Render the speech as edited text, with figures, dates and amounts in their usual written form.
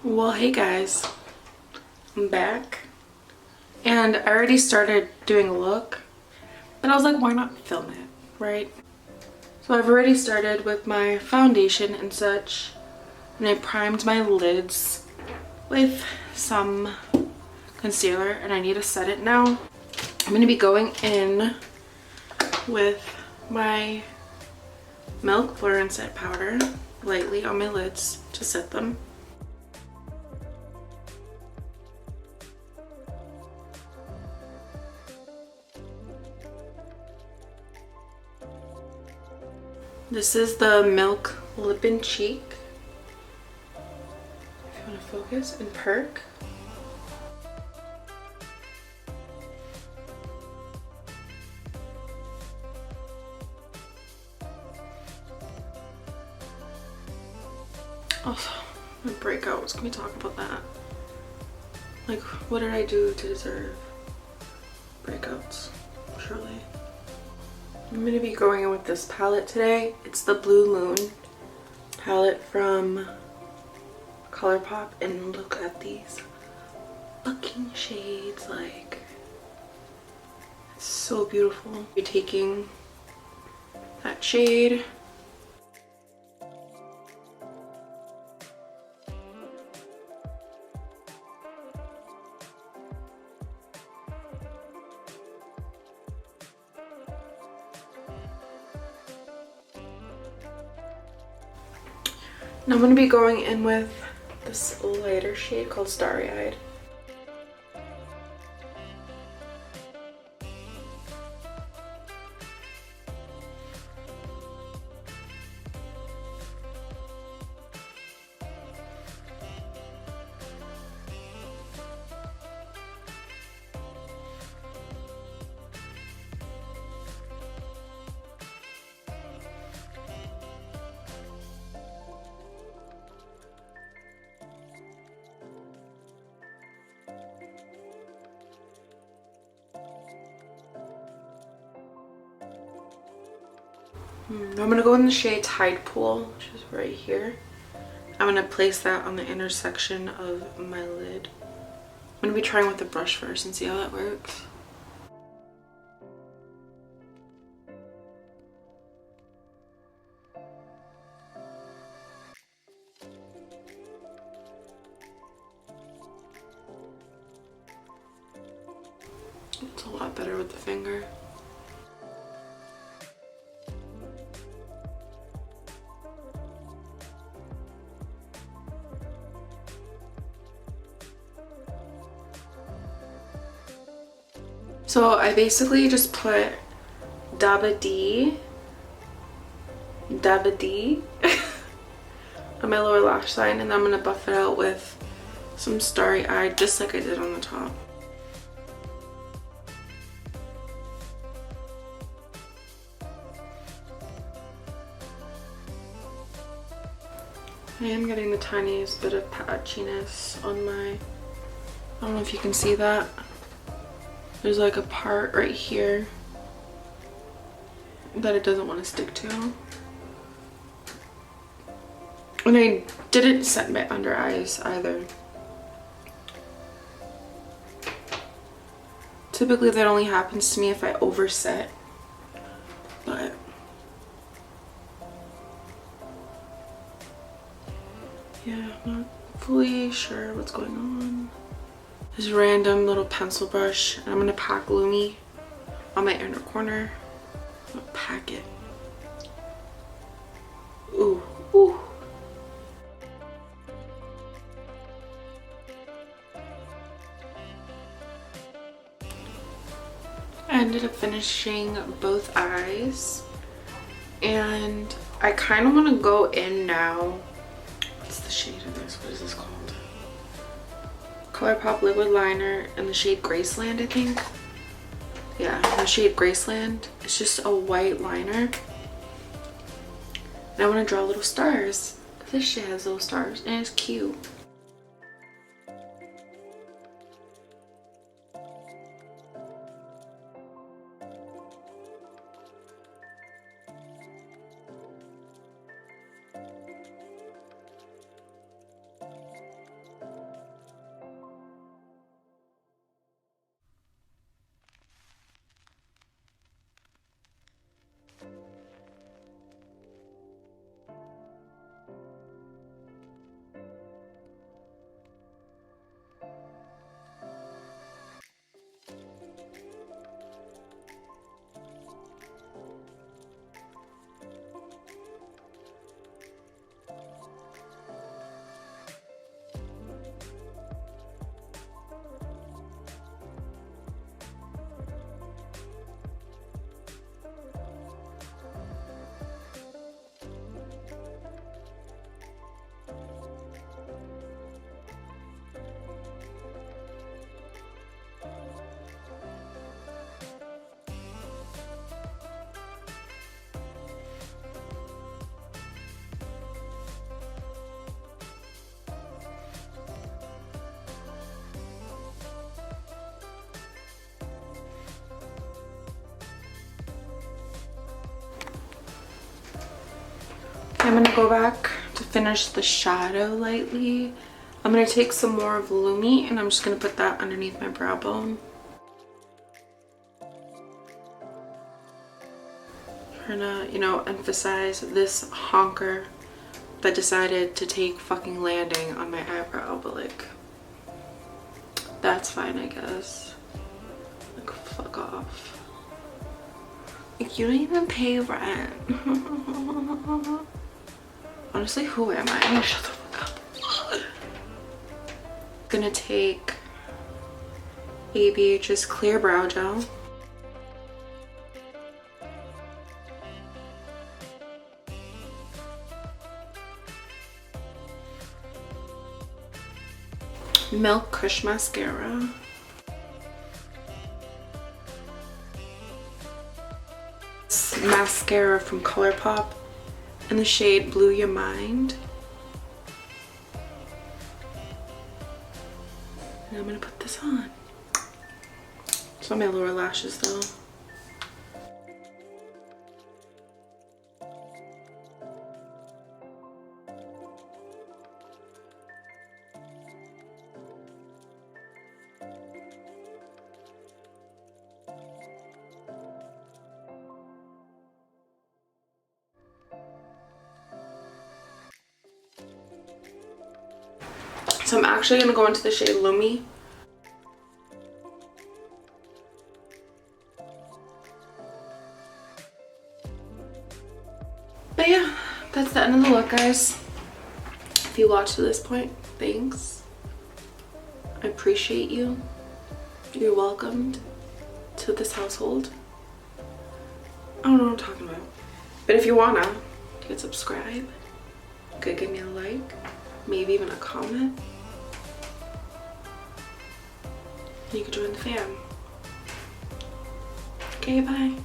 Well, hey guys, I'm back and I already started doing a look, but I was like, why not film it, right? So I've already started with my foundation and such, and I primed my lids with some concealer and I need to set it now. I'm going to be going in with my Milk Blur and Set powder lightly on my lids to set them. This is the Milk Lip and Cheek. If you want to focus and perk. Oh, my breakouts. Can we talk about that? Like, what did I do to deserve breakouts? Surely. I'm going to be going in with this palette today. It's the Blue Moon palette from Colourpop, and look at these fucking shades. Like, it's so beautiful. You're taking that shade. Now I'm going to be going in with this lighter shade called Starry Eyed. I'm gonna go in the shade Tide Pool, which is right here. I'm gonna place that on the intersection of my lid. I'm gonna be trying with the brush first and see how that works. It's a lot better with the finger. So I basically just put Dabba D on my lower lash line, and then I'm gonna buff it out with some Starry Eyed, just like I did on the top. I am getting the tiniest bit of patchiness on my, I don't know if you can see that. There's like a part right here that it doesn't want to stick to. And I didn't set my under eyes either. Typically that only happens to me if I overset, but yeah, I'm not fully sure what's going on. This random little pencil brush, and I'm gonna pack Lumi on my inner corner. I'm gonna pack it. Ooh, ooh. I ended up finishing both eyes, and I kind of want to go in now. What's the shade of this? What is this called? Colourpop liquid liner in the shade Graceland, I think. Yeah, the shade Graceland. It's just a white liner. And I want to draw little stars, because this shit has little stars and it's cute. I'm gonna go back to finish the shadow lightly. I'm gonna take some more of Lumi and I'm just gonna put that underneath my brow bone. Trying to, you know, emphasize this honker that decided to take fucking landing on my eyebrow, but like, that's fine, I guess. Like, fuck off. Like, you don't even pay rent. Honestly, who am I? Shut the fuck up. Gonna take ABH's clear brow gel. Milk Kush mascara. Mascara from Colourpop in the shade Blew Your Mind. And I'm gonna put this on. It's on my lower lashes though. So I'm actually gonna go into the shade Lumi. But yeah, that's the end of the look, guys. If you watched to this point, thanks. I appreciate you. You're welcomed to this household. I don't know what I'm talking about. But if you wanna, you could subscribe. You could give me a like, maybe even a comment. You could join the fam. Okay, bye.